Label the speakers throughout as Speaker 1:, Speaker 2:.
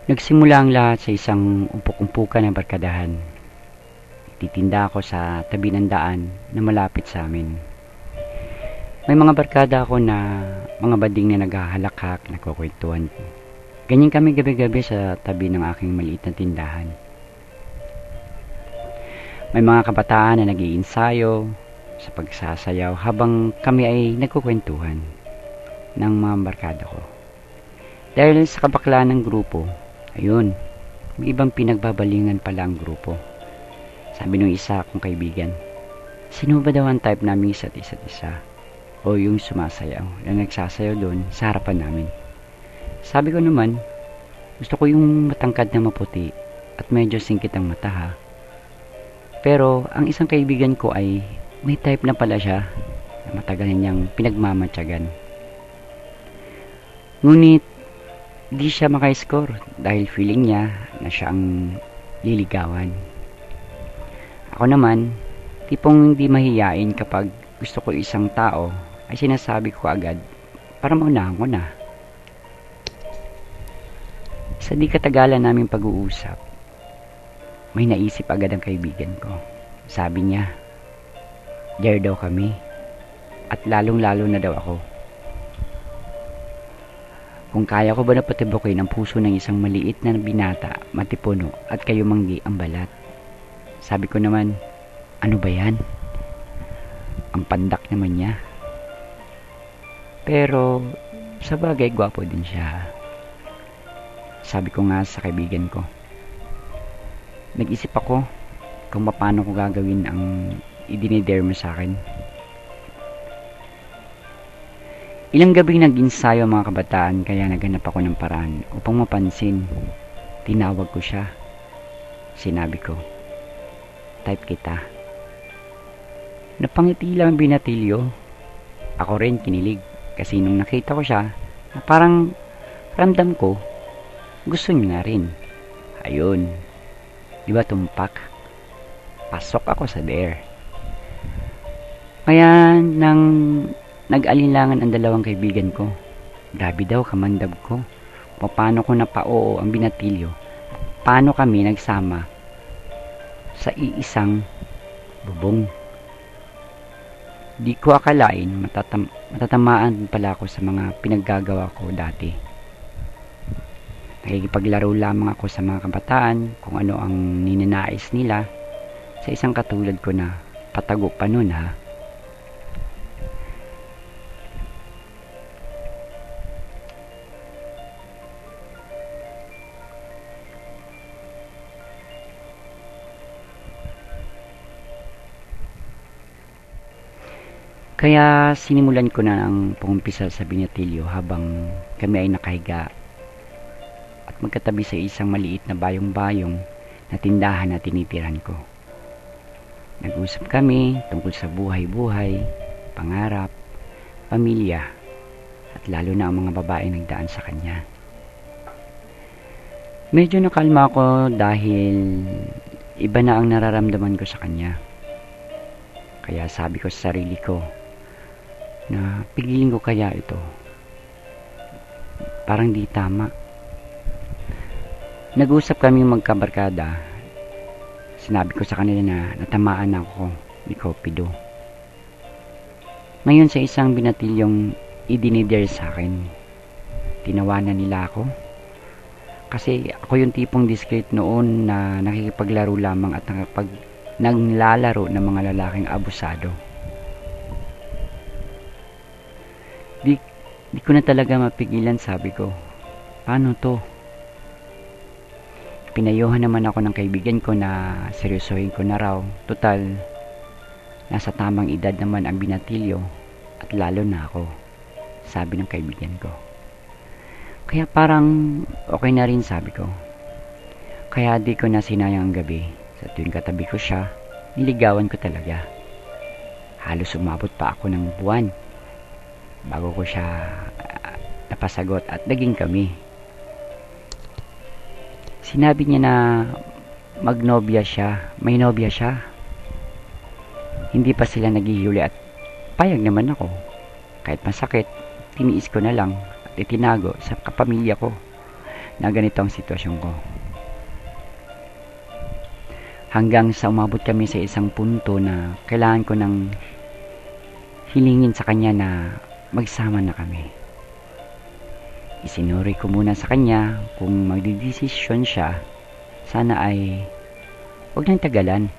Speaker 1: Nagsimula ang lahat sa isang umpok-umpukan ng barkadahan. Titinda ako sa tabi ng daan na malapit sa amin. May mga barkada ako na mga bading na naghahalakhak, nagkukwentuhan. Ganyan kami gabi-gabi sa tabi ng aking maliit na tindahan. May mga kabataan na nag-iinsayo sa pagsasayaw habang kami ay nagkukwentuhan ng mga barkada ko. Dahil sa kabaklaan ng grupo, ayun, may ibang pinagbabalingan pala ang grupo. Sabi nung isa kong kaibigan, sino ba daw ang type namin isa't isa? O yung sumasayaw na nagsasayaw doon sa harapan namin. Sabi ko naman, gusto ko yung matangkad na maputi at medyo singkit ang mata ha. Pero ang isang kaibigan ko ay may type na pala siya na matagal niyang pinagmamatyagan. Ngunit di siya maka-score dahil feeling niya na siya ang liligawan. Ako naman, tipong hindi mahiyain kapag gusto ko isang tao ay sinasabi ko agad para maunahan ko na. Sa di katagalan naming pag-uusap, may naisip agad ang kaibigan ko. Sabi niya, dare daw kami at lalong-lalo na daw ako. Kung kaya ko ba na patibukin ang puso ng isang maliit na binata, matipuno at kayumanggi ang balat. Sabi ko naman, ano ba yan? Ang pandak naman niya. Pero sa bagay gwapo din siya. Sabi ko nga sa kaibigan ko. Nag-isip ako kung paano ko gagawin ang idinidare mo sa akin. Ilang gabing nag-insayo ang mga kabataan kaya naghanap ako ng paraan upang mapansin. Tinawag ko siya. Sinabi ko, type kita. Napangiti lang ang binatilyo. Ako rin kinilig kasi nung nakita ko siya na parang ramdam ko gusto niya na rin. Ayun. Diba tumpak? Pasok ako sa dare. Kaya nang nag-alinlangan ang dalawang kaibigan ko. Grabe daw kamandab ko. Paano ko napao ang binatilyo? Paano kami nagsama sa iisang bubong? Di ko akalain matatamaan pala ako sa mga pinaggagawa ko dati. Nakikipaglaro lamang ako sa mga kabataan kung ano ang ninanais nila sa isang katulad ko na patago pa nun ha. Kaya sinimulan ko na ang pangumpisa sa binatilyo habang kami ay nakahiga at magkatabi sa isang maliit na bayong-bayong na tindahan na tinitiran ko. Nag-usap kami tungkol sa buhay-buhay, pangarap, pamilya, at lalo na ang mga babae nagdaan sa kanya. Medyo nakalma ako dahil iba na ang nararamdaman ko sa kanya. Kaya sabi ko sa sarili ko, na pigilin ko kaya ito. Parang di tama. Nag-usap kami magkabarkada. Sinabi ko sa kanila na natamaan ako ni Cupido. Ngayon sa isang binatilyong idinidare sa akin, tinawanan nila ako. Kasi ako yung tipong discreet noon na nakikipaglaro lamang at naglalaro ng mga lalaking abusado. Di ko na talaga mapigilan, sabi ko. Paano to? Pinayuhan naman ako ng kaibigan ko na seryosohin ko na raw. Total, nasa tamang edad naman ang binatilyo at lalo na ako, sabi ng kaibigan ko. Kaya parang okay na rin, sabi ko. Kaya di ko na sinayang ang gabi. Sa tuwing katabi ko siya, niligawan ko talaga. Halos umabot pa ako ng buwan bago ko siya napasagot at naging kami. Sinabi niya na magnobya siya, may nobya siya. Hindi pa sila naghihiwalay at payag naman ako. Kahit masakit, tiniis ko na lang at itinago sa kapamilya ko na ganito ang sitwasyon ko. Hanggang sa umabot kami sa isang punto na kailangan ko ng hilingin sa kanya na magsama na kami. Isinuri ko muna sa kanya kung magdidesisyon siya, sana ay huwag nang tagalan.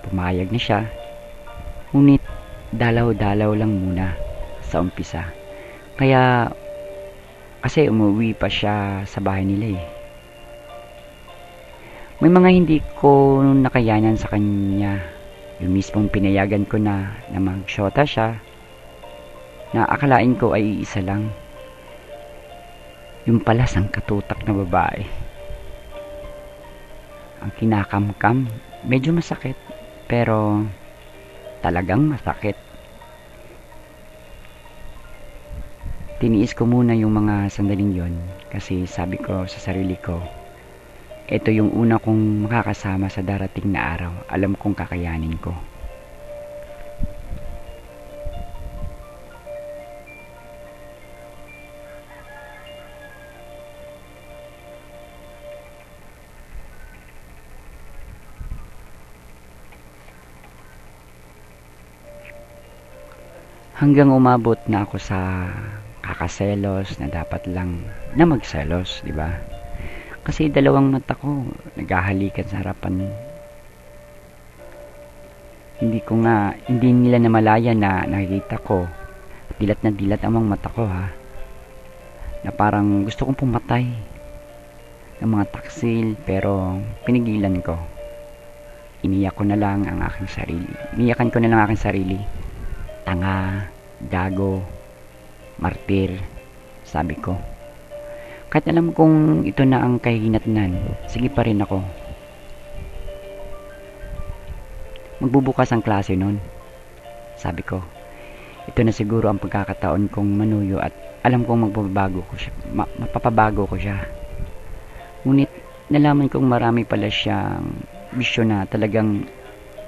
Speaker 1: Pumayag na siya, ngunit dalaw-dalaw lang muna sa umpisa. Kaya kasi umuwi pa siya sa bahay nila eh. May mga hindi ko nakayanan sa kanya. Yung mismong pinayagan ko na magsyota siya, na akalain ko ay isa lang. Yung pala sangkatutak na babae. Ang kinakamkam, medyo masakit, pero talagang masakit. Tiniis ko muna yung mga sandaling yon kasi sabi ko sa sarili ko, ito yung una kong makakasama sa darating na araw. Alam kong kakayanin ko. Hanggang umabot na ako sa kakaselos na dapat lang na magselos, di ba? Kasi dalawang mata ko naghahalikan sa harapan. Hindi nila namalaya na nakikita ko. Dilat na dilat ang mga mata ko ha. Na parang gusto kong pumatay ng mga taksil, pero pinigilan ko. Iniyak ko na lang ang aking sarili. Iniyakan ko na lang ang aking sarili. Tanga, gago, martir, sabi ko. Kahit alam kong ito na ang kahinatnan, sige pa rin ako. Magbubukas ang klase nun, sabi ko. Ito na siguro ang pagkakataon kong manuyo at alam kong mapapabago ko siya. Ngunit nalaman kong marami pala siyang bisyo na talagang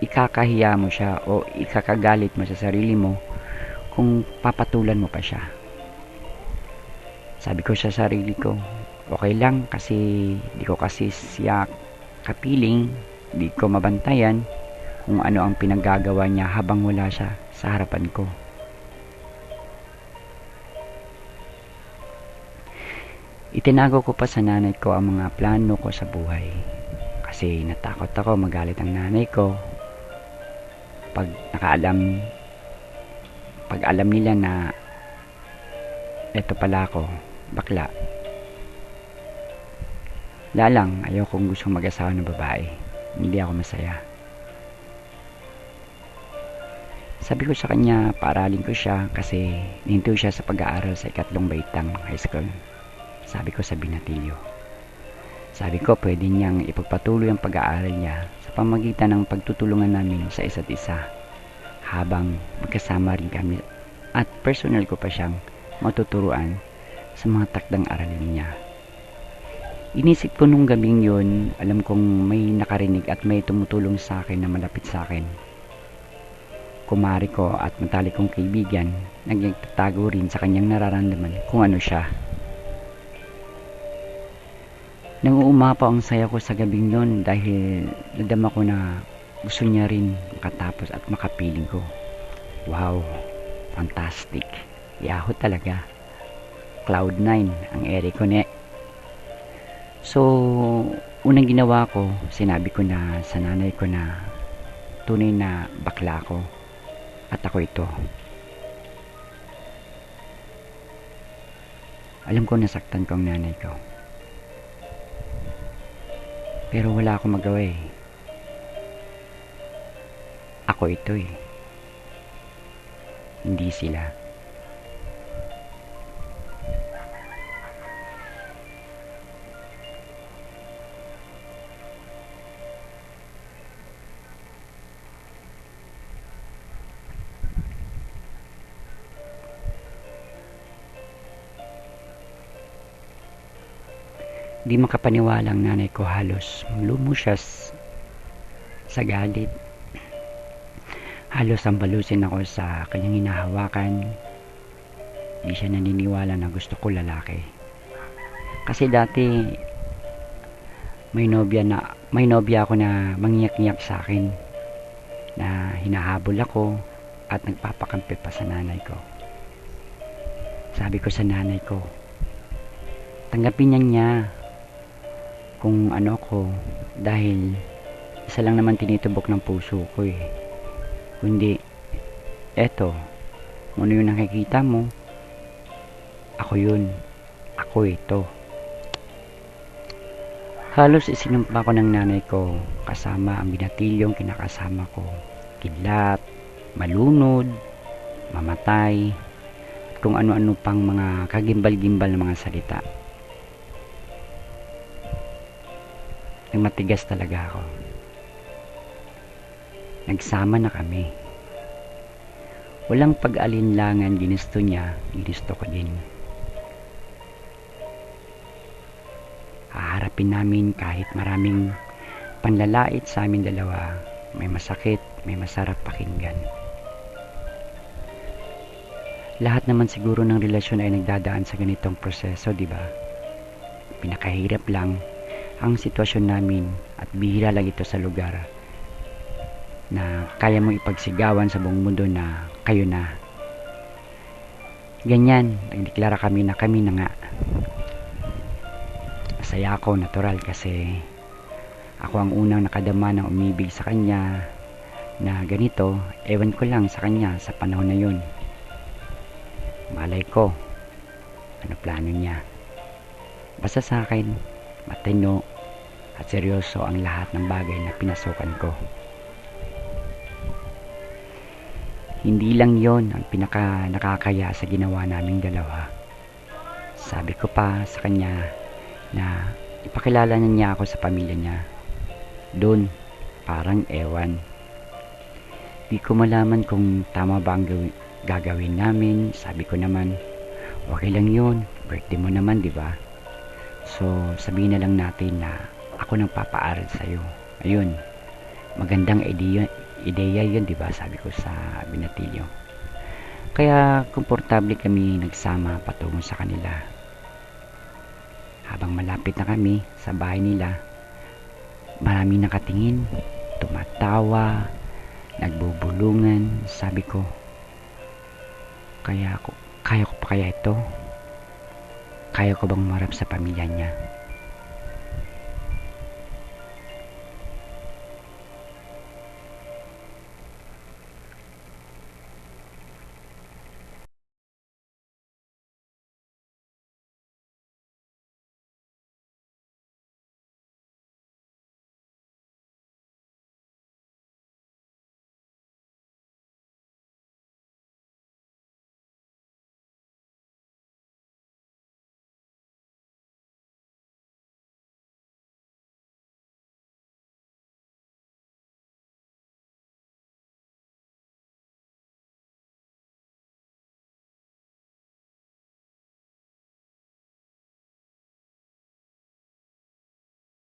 Speaker 1: ikakahiya mo siya o ikakagalit mo sa sarili mo kung papatulan mo pa siya. Sabi ko sa sarili ko, okay lang kasi di ko kasi siya kapiling, di ko mabantayan kung ano ang pinaggagawa niya habang wala siya sa harapan ko. Itinago ko pa sa nanay ko ang mga plano ko sa buhay kasi natakot ako magalit ang nanay ko pag alam nila na eto pala ako, bakla. Lalang, ayaw kong gustong mag-asawa ng babae. Hindi ako masaya. Sabi ko sa kanya, paaralin ko siya kasi nihinto siya sa pag-aaral sa 2nd Baitang High School. Sabi ko sa Binatilyo. Sabi ko pwede niyang ipagpatuloy ang pag-aaral niya sa pamagitan ng pagtutulungan namin sa isa't isa habang magkasama rin kami at personal ko pa siyang matuturuan sa mga takdang aralin niya. Inisip ko nung gabing yun, alam kong may nakarinig at may tumutulong sa akin na malapit sa akin. Kumari ko at matalik kong kaibigan, nagtatago rin sa kanyang nararamdaman kung ano siya. Nanguumapaw ang saya ko sa gabing yun dahil nadama ko na gusto niya rin makatapos at makapiling ko. Wow, fantastic. Yahoo talaga. Cloud9 ang ere ko ne. So, unang ginawa ko, sinabi ko na sa nanay ko na tunay na bakla ko at ako ito. Alam ko nasaktan ko ang nanay ko. Pero wala akong magawa eh. Ako ito eh. Hindi sila. Di makapaniwala ang nanay ko, halos lumusyas sa galit. Halos ambalusin ako sa kanyang hinahawakan. Di siya naniniwala na gusto ko lalaki. Kasi dati may nobya ako na mangyak-ngyak sa akin na hinahabol ako at nagpapakampi pa sa nanay ko. Sabi ko sa nanay ko, tanggapin niya kung ano ko, dahil isa lang naman tinitubok ng puso ko eh. Kundi eto, kung ano yung nakikita mo, ako yun, ako ito. Halos isinumpa ko ng nanay ko kasama ang binatilyong kinakasama ko. Kidlat, malunod, mamatay, at kung ano-ano pang mga kagimbal-gimbal na mga salita. Nagmatigas talaga ako. Nagsama na kami. Walang pag-alinlangan, ginusto niya, ginusto ko din. Haharapin namin kahit maraming panlalait sa amin dalawa. May masakit, may masarap pakinggan. Lahat naman siguro ng relasyon ay nagdadaan sa ganitong proseso, di ba? Pinakahirap lang ang sitwasyon namin at bihira lang ito sa lugar na kaya mong ipagsigawan sa buong mundo na kayo na. Ganyan, nagdeklara kami na nga. Masaya ako, natural, kasi ako ang unang nakadama ng umibig sa kanya na ganito. Ewan ko lang sa kanya sa panahon na yun. Malay ko ano plano niya. Basta sa akin, matino at seryoso ang lahat ng bagay na pinasukan ko. Hindi lang yon ang pinaka nakakaya sa ginawa naming dalawa. Sabi ko pa sa kanya na ipakilala niya ako sa pamilya niya. Doon, parang ewan. Di ko malaman kung tama ba ang gagawin namin. Sabi ko naman, okay lang yun. Birthday mo naman, di ba? So, sabihin na lang natin na ako nang papaaral sa'yo. Ayun, magandang ideya yun, di ba? Sabi ko sa binatilyo. Kaya, komportable kami nagsama patungo sa kanila. Habang malapit na kami sa bahay nila, maraming nakatingin, tumatawa, nagbubulungan. Sabi ko, kaya ko pa kaya ito? Kaya ko bang umarap sa pamilya niya?